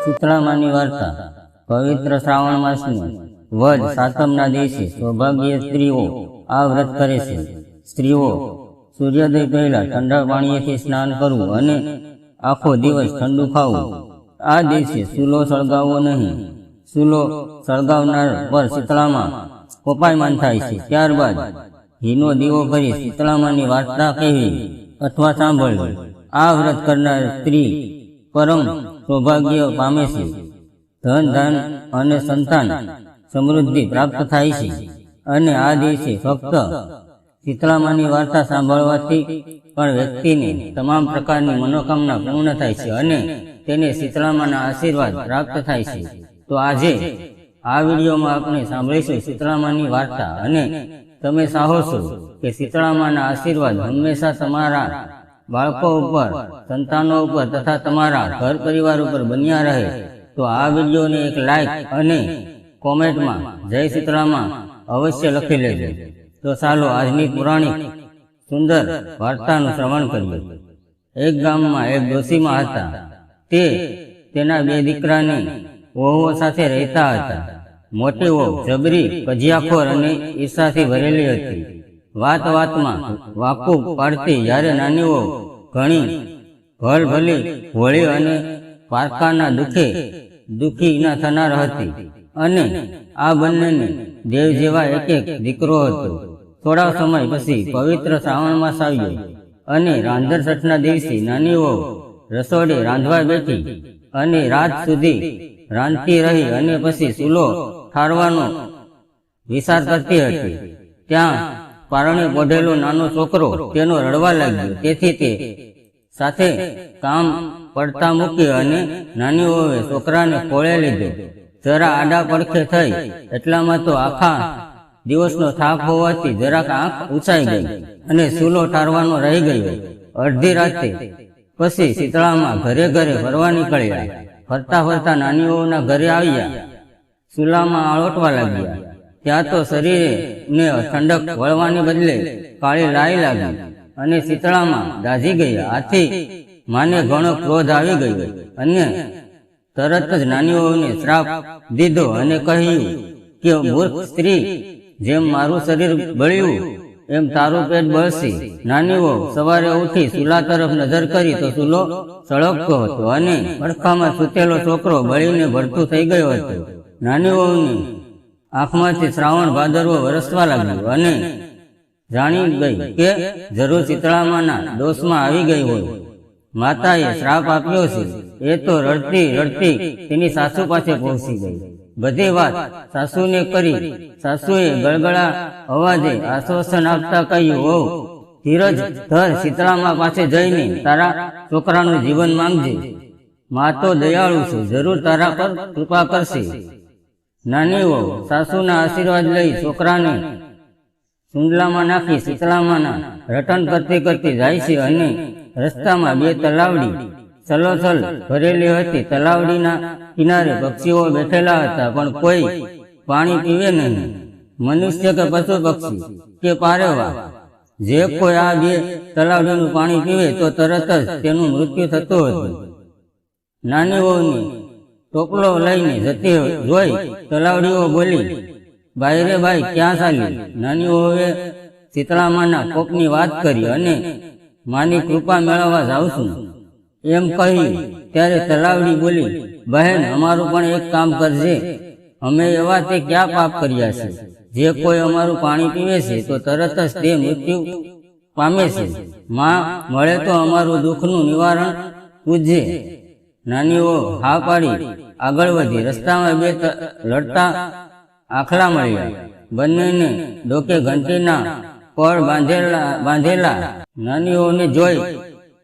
શીતળામાની વાર્તા પવિત્ર શ્રાવણ માસની વદ સાતમના દિવસે સૌભાગ્ય સ્ત્રીઓ આ વ્રત કરે છે. સ્ત્રીઓ સૂર્યોદય પહેલા ઠંડા પાણીથી સ્નાન કરવું અને આખો દિવસ ઠંડુ ખાવું. આ દિવસે સૂલો સળગાવવો નહીં. સૂલો સળગાવનાર પર શીતળામાં કોપાયમાન થાય છે. ત્યારબાદ ઘીનો દીવો કરી શીતળામાની વાર્તા કહેવી અથવા સાંભળવી. આ વ્રત કરનાર સ્ત્રી પરમ સૌભાગ્ય પામે છે. ધન ધાન અને સંતાન સમૃદ્ધિ પ્રાપ્ત થાય છે. અને આ દિવસે ફક્ત શીતળામાની વાર્તા સાંભળવાથી પણ વ્યક્તિને તમામ પ્રકારની મનોકામના પૂર્ણ થાય છે અને તેને શીતળામાના આશીર્વાદ પ્રાપ્ત થાય છે. તો આજે આ વિડીયોમાં આપણે સાંભળીશું શીતળામાની વાર્તા અને તમે ચાહો છો કે શીતળામાના આશીર્વાદ હંમેશા તમારા બાળકો ઉપર, સંતાનો ઉપર તથા તમારા ઘર પરિવાર ઉપર બન્યા રહે તો આ વિડીયોને એક લાઈક અને કોમેન્ટમાં જય શીતળામાં અવશ્ય લખી લેજો. તો ચાલો આજની પુરાણિક સુંદર વાર્તાનું શ્રવણ કરીએ. એક ગામમાં એક ડોશીમા હતા. તે તેના બે દીકરાની વહુઓ સાથે રહેતા હતા. મોટી વહુ જબરી, કજિયાખોર અને ઈર્ષાથી ભરેલી હતી. વાત વાતમાં વાકું પાડતી, જ્યારે નાની વહુ ઘણી ભલભલી, હોળી અને પારકાના દુઃખી ના થનાર હતી. અને આ બંનેને દેવ જેવા એક દીકરો હતો. થોડા સમય પછી પવિત્ર શ્રાવણ માસ આવ્યો અને રાંધણ છઠના દિવસે નાની વહુ રસોડે રાંધવા બેઠી અને રાત સુધી રાંધતી રહી અને પછી ચૂલો ઠારવાનો વિચાર કરતી હતી. ત્યાં પારણે પોઢેલો નાનો છોકરો તેનો રડવા લાગ્યો. તેથી તે સાથે કામ પડતા મૂકી અને નાની વહુએ છોકરાને ખોળે લીધો. જરા આડા પડખે થઈ એટલામાં તો આખા દિવસનો થાક હોવાથી જરાક આંખ ઊંચાઈ ગઈ અને ચૂલો ઠારવાનો રહી ગયો. અડધી રાતે પછી શીતળામાં ઘરે ઘરે ફરવા નીકળ્યા. ફરતા ફરતા નાની વહુના ઘરે આવ્યા. ચૂલામાં આળોટવા લાગ્યા. ત્યાં તો શરીરને ઠંડક વળવાને બદલે કાળી લાઈ લાગી અને શીતળામાં દાઝી ગયા. આથી માને ઘણો ક્રોધ આવી ગયો અને તરત જ નાની વહુને શ્રાપ દીધો અને કહ્યું કે મૂર્ખ સ્ત્રી, જેમ મારું શરીર બળ્યું એમ તારું પેટ બળશે. નાની વહુ સવારે ઉઠી ચૂલા તરફ નજર કરી તો ચૂલો સળગતો હતો અને પડખામાં સૂતેલો છોકરો બળીને ભડથું થઈ ગયો હતો. નાની વહુની આંખમાંથી શ્રાવણ ભાદરવો વરસવા લાગ્યો અને જાણી ગઈ કે જરૂર શીતળામાના દોષમાં આવી ગઈ હોય. માતાએ શ્રાપ આપ્યો છે. એ તો રડતી રડતી તેની સાસુ પાસે પહોંચી ગઈ. બધી વાત સાસુને કરી. સાસુએ ગળગળા અવાજે આશ્વાસન આપતા કહ્યું, "ઓ ધીરજ ધર, શીતળામા પાસે જઈને તારા છોકરાનું જીવન માંગજે. મા તો દયાળુ છે, જરૂર તારા પર કૃપા કરશે." નાની વહુ સાસુના આશીર્વાદ લઈ છોકરાને સુંડલામાં નાખી શીતળામાના રટણ કરતી કરતી જાય છે અને રસ્તામાં બે તલાવડી છલોછલ ભરેલી હતી. તલાવડીના કિનારે પક્ષીઓ બેઠેલા હતા, પણ કોઈ પાણી પીવે નહીં. મનુષ્ય કે પશુ પક્ષી કે પારેવા, જે કોઈ આ બે તલાવડીનું પાણી પીવે તો તરત જ તેનું મૃત્યુ થતું હતું. નાની વહુને ટોપલો લઈને જતી જોઈ તલાવડીઓ બોલી, "ભાઈ રે ભાઈ, ક્યાં ચાલી?" નાની વહુએ શીતળામાના કોપની વાત કરી અને માની કૃપા મેળવવા જાઉં છું એમ કહ્યું. ત્યારે તલાવડી બોલી, "બહેન, અમારું પણ એક કામ કરજે. અમે એવા તે ક્યાં પાપ કર્યા છે? જે કોઈ અમારું પાણી પીવે છે તો તરત જ તે મૃત્યુ પામે છે. માં મળે તો અમારું દુઃખનું નિવારણ પૂજે." નાની વહુ હા પાડી આગળ વધી. રસ્તામાં બે લડતા આખલા મળ્યા. બંનેને ડોકે ઘંટીના પળ બાંધેલા. નાની વહુને જોઈ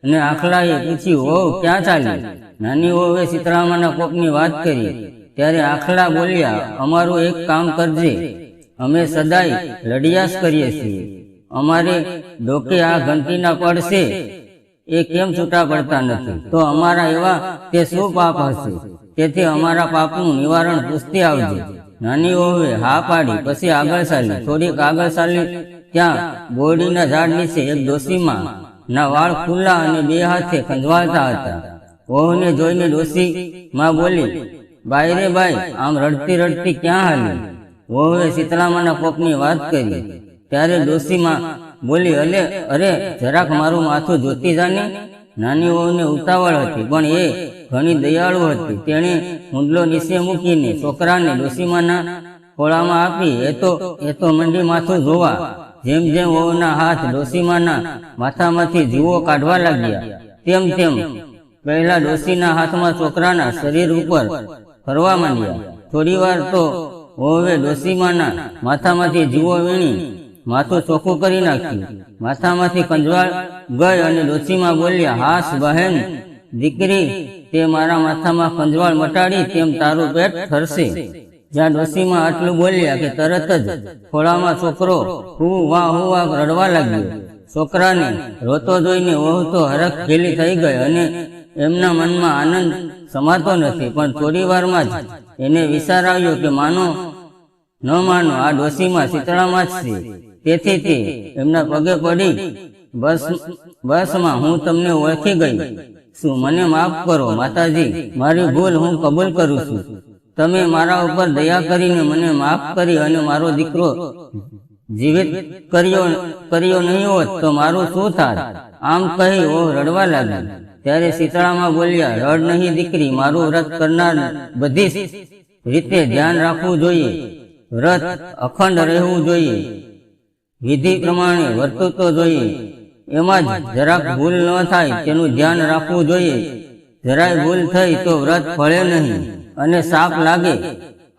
અને આખલાએ પૂછ્યું, "ઓ ક્યાં ચાલી?" નાની વહુએ શીતળામાના કોપની વાત કરી. ત્યારે આખલા બોલ્યા, "અમારું એક કામ કરજે. અમે સદાય લડિયાસ કરીએ છીએ. અમારે ડોકે આ ઘંટીના પડ છે એ કેમ છૂટા પડતા નથી? તો અમારા એવા તે શું પાપ હશે? તેથી અમારા પાપનું નિવારણ પૂછતી આવજે." નાની વહુએ હા પાડી. પછી આગળ ચાલી. થોડીક આગળ ચાલી ત્યાં બોરડીના ઝાડ નીચે એક ડોશીમા ના વાળ ખુલ્લા અને બે હાથે ખંજવાળતા હતા. વહુને જોઈને ડોસી માં બોલી, બાઈ રે બાઈ, આમ રડતી રડતી ક્યાં હાલી? વહુએ શીતળામાના કોપની વાત કરી. ત્યારે ડોસીમાં બોલી, અરે જરાક મારું માથું જોતી જાને. નાની વહુને ઉતાવળ હતી, પણ એ ઘણી દયાળુ હતી. તેણે હુંડલો નીચે મૂકીને છોકરાને ડોસીમાના ખોળામાં આપી. એ તો મંડી માથું જોવા. જેમ જેમ વહુના હાથ ડોસીમાના માથામાંથી જીવો કાઢવા લાગ્યા, તેમ તેમ પહેલા ડોસીના હાથમાં છોકરાના શરીર ઉપર ફરવા માંડ્યા. થોડી વાર તો વહુએ ડોસીમાના માથામાંથી જીવો વીણી માથું ચોખ્ખું કરી નાખ્યું. માથામાંથી કંજવાળ ગઈ અને ડોસીમાં બોલ્યા, હાશ બહેન દીકરી, તે મારા માથામાં કંજવાળ મટાડી તેમ તારું પેટ ઠરશે. જ્યાં ડોસીમાં આટલું બોલ્યા કે તરત જ ખોળામાં છોકરો હુવા રડવા લાગ્યો. છોકરાને રોતો જોઈને વહુ તો હરખ ઘેલી થઈ ગઈ અને એમના મનમાં આનંદ સમાતો નથી. પણ થોડી વારમાં જ એને વિચાર આવ્યો કે માનો ન માનો આ ડોસીમાં શીતળામાં જ છે. તેથી તે એમના પગે પડી, બસમાં હું તમને ઓળખી ગઈ છું, મને માફ કરો માતાજી, મારી ભૂલ હું કબૂલ કરું છું. તમે મારા ઉપર દયા કરીને મને માફ કરી અને મારો દીકરો જીવિત કર્યો નહીં હોત તો મારું શું થાત? આમ કહી ઓ રડવા લાગી. ત્યારે શીતળામાં બોલ્યા, રડ નહીં દીકરી, મારું વ્રત કરનાર બધી રીતે ધ્યાન રાખવું જોઈએ. વ્રત અખંડ રહેવું જોઈએ, વિધિ પ્રમાણે વર્તતો જોઈએ. એમાં જ જરાક ભૂલ ન થાય તેનું ધ્યાન રાખવું જોઈએ. જરાય ભૂલ થઈ તો વ્રત ફળે નહીં અને સાપ લાગે,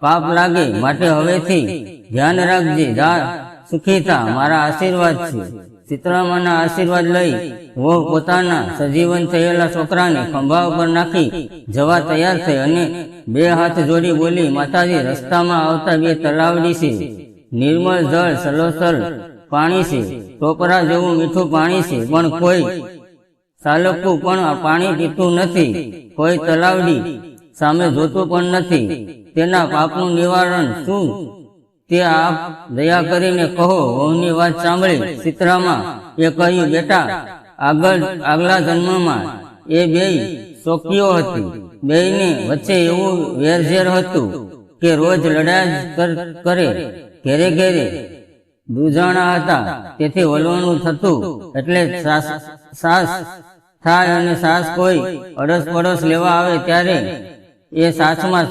પાપ લાગે. માટે હવેથી ધ્યાન રાખજે. જા સુખી થા, મારા આશીર્વાદ છે. શીતળામાના આશીર્વાદ લઈ વહુ પોતાના સજીવન થયેલા છોકરાને ખંભા ઉપર નાખી જવા તૈયાર થઈ અને બે હાથ જોડી બોલી, માતાજી, રસ્તામાં આવતા બે તલાવડી છે. નિર્મળ જળ સલોસલ પાણી છે, ટોપરા જેવું મીઠું પાણી છે, પણ કોઈ સાલકું પણ પાણી પીતું નથી. કોઈ તલાવડી સામે જોતું પણ નથી. તેના પાપનું નિવારણ શું તે આપ દયા કરીને કહો. વહુની વાત સાંભળી શીતળામાં એ કહ્યું, બેટા, આગલા જન્મમાં એ બેય શોકીઓ હતી. બેયને વચ્ચે એવું વેરઝેર હતું કે રોજ લડાઈ કરે, ઘેરે ઘેરે દૂજાણા હતા. તેથી વલવાનું થતું. એટલે સાસ થાય અને સાસ કોઈ અડસ પડોશ લેવા આવે ત્યારે એ સાસમાં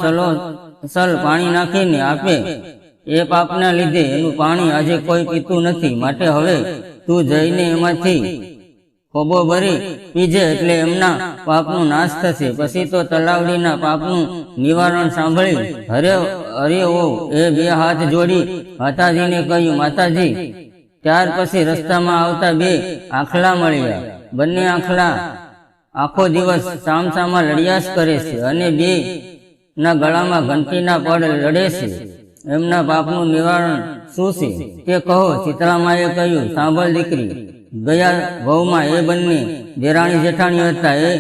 સલ પાણી નાખીને આપે. એ પાપના લીધે એનું પાણી આજે કોઈ પીતું નથી. માટે હવે તું જઈને એમાંથી કોબો ભરી પીજે, એટલે એમના પાપનો નાશ થશે. પછી તો તલાવડીના પાપનું નિવારણ સાંભળી હરે ઓ એ બે હાથ જોડી માતાજીને કહ્યું, માતાજી. ત્યાર પછી રસ્તામાં આવતા બે આખલા મળ્યા. બંને આખલા આખો દિવસ સામસામા લડિયાસ કરે છે અને બે ના ગળામાં ઘંટીના પડ લડે છે. એમના પાપનું નિવારણ શું છે તે કહો. શીતળામાએ કહ્યું, સાંભળ દીકરી, ગયા ભવમાં એ બંને દેરાણી જેઠાણી હતા. એ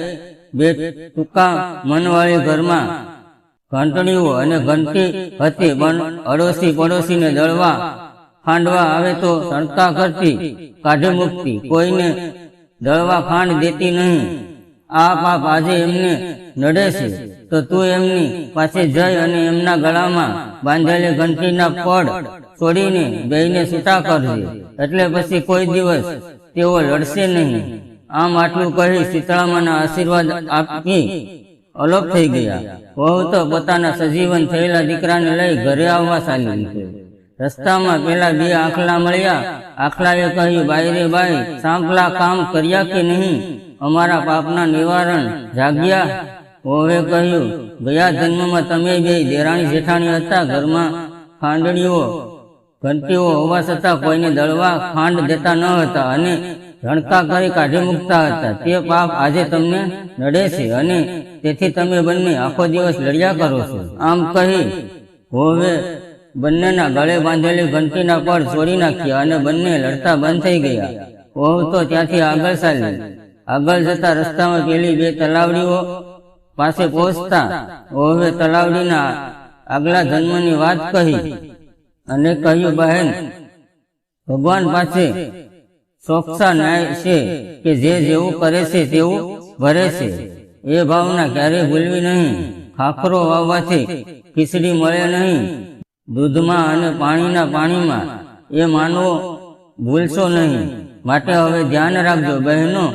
બે ટૂંકા મનવાળી ઘરમાં ઘંટડીઓ અને ઘંટી હતી. પણ અડોશી પડોશીને દળવા ખાંડવા આવે તો સણકા કરતી કાઢી મૂકતી, કોઈને દળવા ખાંડ દેતી નહીં. આ પાપ આજે એમને નડે છે તો તું એમની પાસે જઈ અને એમના ગળામાં બાંધેલી ઘંટીના પડ છોડીને બેયને છૂટા કરજે. એટલે પછી કોઈ દિવસ તેઓ લડશે નહીં. આમ આટલું કહી શીતળામાના આશીર્વાદ આપી અલોપ થઈ ગયા. વહુ તો પોતાના સજીવન થયેલા દીકરાને લઈ ઘરે આવવા ચાલી નીકળી. રસ્તામાં પેલા બે આખલા મળ્યા. આખલાએ કહ્યું, બાઈ રે બાઈ, સાંપલા કામ કર્યા કે નહીં? અમારા પાપના નિવારણ જાગ્યા? વહુએ કહ્યું, ગયા જન્મમાં તમે બે દેરાણી જેઠાણી હતા. ઘરમાં ખાંડણીઓ ઘંટીઓ હોવા છતાં કોઈને દળવા ખાંડ દેતા ન હતા અને રણકા કરી કાઢી મૂકતા હતા. તે પાપ આજે તમને નડે છે અને તેથી તમે બંને આખો દિવસ લડ્યા કરો છો. આમ કહી વહુએ બંનેના ગળે બાંધેલી ઘંટીના પડ છોડી નાખ્યા અને બંને લડતા બંધ થઈ ગયા. વહુ તો ત્યાંથી આગળ ચાલી. આગળ જતા રસ્તામાં પેલી બે તલાવડીઓ પાસે પહોંચતા વહુએ તલાવડીના આગલા જન્મની વાત કહી અને કહ્યું, બહેન, ભગવાન પાસે ચોકસા ન્યાય છે કે જે જેવું કરે છે તેવું ભરે છે. એ ભાવના ક્યારેય ભૂલવી નહીં. ખાખરો વાવવાથી ખીચડી મળે નહીં. દૂધમાં અને પાણીમાં એ માનવો ભૂલશો નહીં. માટે હવે ધ્યાન રાખજો બહેનો,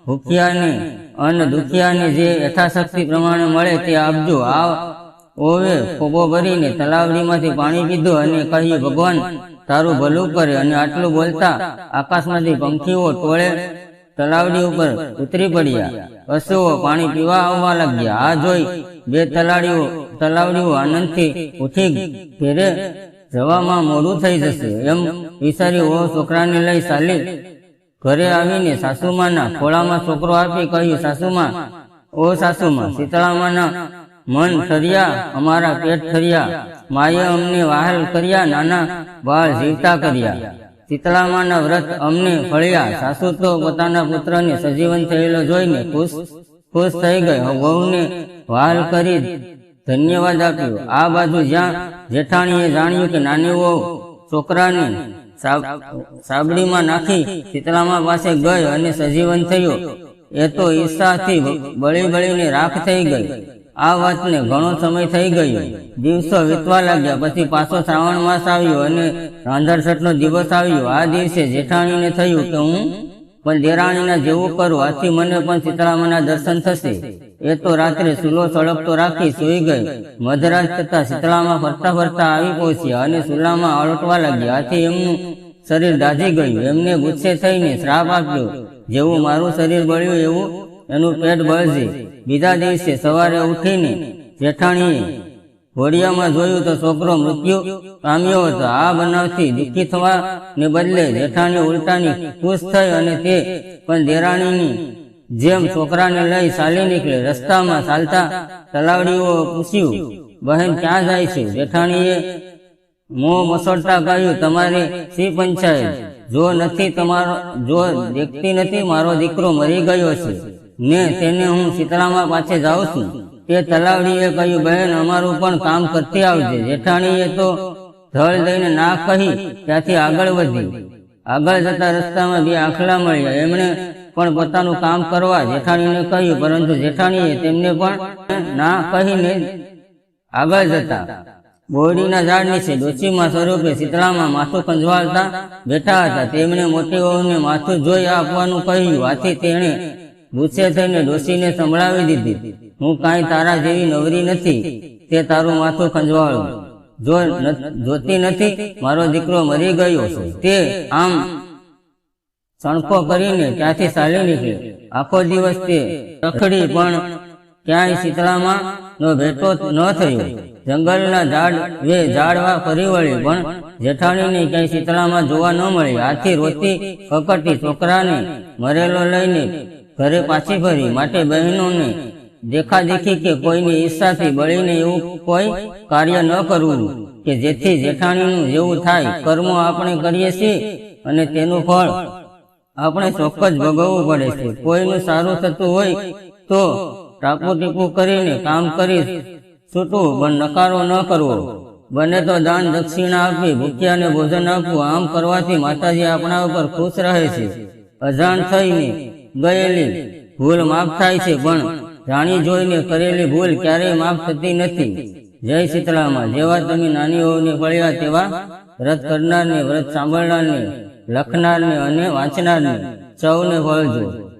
ભૂખ્યાને અને દુખિયાને જે યથાશક્તિ પ્રમાણે મળે તે આપજો. આ ઓવે ખોબો ભરીને તલાવડીમાંથી પાણી પીધું અને કહ્યું, ભગવાન તારું ભલું કરે. અને આટલું બોલતા આકાશમાંથી પંખીઓ ટોળે તલાવડી ઉપર ઉતરી પડ્યા. પશુઓ પાણી પીવા આવવા લાગ્યા. આ જોઈ બે તલાવડીઓ આનંદથી ઉઠી ઘેરે જવામાં મોડું થઈ જશે એમ વિચારી ઓ છોકરાને લઈ ચાલી ઘરે આવીને સાસુમાના ખોળામાં છોકરો આપી કહ્યું, સાસુમા, શીતળામાના મન ઠર્યા, અમારા પેટ ઠર્યા. માએ અમને વહાલ કર્યા, નાના બાળ જીવતા કર્યા. શીતળામાના વ્રત અમને ફળ્યા. સાસુ તો પોતાના પુત્રને સજીવન થયેલો જોઈને ખુશ થઈ ગઈ. વહુને વહાલ કરી ધન્યવાદ આપ્યો. આ બાજુ જ્યાં જેઠાણીએ જાણ્યું કે નાની વહુ છોકરાને સાબડીમાં નાખી શીતળામા પાસે ગઈ અને સજીવન થયો, એ તો ઈર્ષાથી બળીને રાખ થઈ ગઈ. આ વાતને ઘણો સમય થઈ ગયો. દિવસો વીતવા લાગ્યા. પછી પાછો શ્રાવણ માસ આવ્યો અને રાંધણછઠનો દિવસ આવ્યો. આ દિવસે જેઠાણીને થયું કે હું પણ દેરાણીના જેવું કરું, આથી મને પણ શીતળામાના દર્શન થશે. એ તો રાત્રે સૂલો સળગતો રાખી સૂઈ ગઈ. મધરાત થતા શીતળામાં ફરતા આવી પહોંચ્યા અને સૂલામાં આળોટવા લાગ્યા. આથી એમનું શરીર દાઝી ગયું. એમને ગુસ્સે થઈને શ્રાપ આપ્યો, જેવું મારું શરીર બળ્યું એવું એનું પેટ બળશે. બીજા દિવસે સવારે ઉઠીને જેઠાણીએ ઘોડિયામાં જોયું તો છોકરો મૃત્યુ પામ્યો હતો. આ બનાવથી દુઃખી થવાને બદલે જેઠાણી ઉલટાની ખુશ થઈ અને તે પણ દેરાણીની જેમ છોકરાને લઈ ચાલી નીકળે. રસ્તામાં ચાલતા તલાવડીઓ પૂછ્યું, બહેન ક્યાં જાય છે? જેઠાણીએ મોં મસળતા કહ્યું, તમારે શી પંચાયત? જો દેખતી નથી, મારો દીકરો મરી ગયો છે ને તેને હું શીતળામાં પાછે જાઉં છું. તે તલાવડીએ કહ્યું, બહેન અમારું પણ કામ કરતી આવજે. જેઠાણીએ તો ધળ દઈને ના કહી ત્યાંથી આગળ વધી. આગળ જતા રસ્તામાં બે આખલા મળ્યા. એમણે પણ પોતાનું કામ કરવા જેઠાણીને કહ્યું, પરંતુ જેઠાણીએ તેમને પણ ના કહીને આગળ જતા બોરડીના ઝાડ નીચે ડોશીમાં સ્વરૂપે શીતળામાં માથું ખંજવાળતા બેઠા હતા. તેમણે મોટી વહુને માથું જોઈ આપવાનું કહ્યું. આથી તેણે ગુસ્સે થઈને ડોશીને સંભળાવી દીધી, હું કાંઈ તારા જેવી નવરી નથી, તે તારું માથું ખંજવાળું. જોતી નથી, મારો દીકરો મરી ગયો છે. તે આમ સણખો કરીને ત્યાંથી ચાલી નીકળી. આખો દિવસ તે રખડી પણ ક્યાંય શીતળામાં નો ભેટો ન થયો. જંગલના ઝાડવા ફરી વળી પણ જેઠાણીને ક્યાંય શીતળામાં જોવા ન મળી. આથી રોતી કકટી છોકરાને મરેલો લઈને ઘરે પાછી ફરી. માટે બહેનોને દેખાદેખી કે કોઈની ઈચ્છાથી બળીને એવું કોઈ કાર્ય ન કરવું કે જેથી જેઠાણીનું જેવું થાય. કર્મો આપણે કરીએ છીએ અને તેનું ફળ આપણે ચોક્કસ ભોગવવું પડે છે. કોઈનું સારું થતું હોય તો ટાપુટીપું કરીને કામ કરી છૂટવું, પણ નકારો ન કરવો. બને તો દાન દક્ષિણા આપી ભૂખ્યાને ભોજન આપવું. આમ કરવાથી માતાજી આપણા ઉપર ખુશ રહે છે. અજાણ થઈને ગયેલી ભૂલ માફ થાય છે, પણ જાણી જોઈને કરેલી ભૂલ ક્યારેય માફ થતી નથી. જય શીતળામાં. જેવા તમે નાની વહુને ફળ્યા તેવા વ્રત કરનારને, વ્રત સાંભળનારને, લખનારને અને વાંચનારને સૌને ફળજો.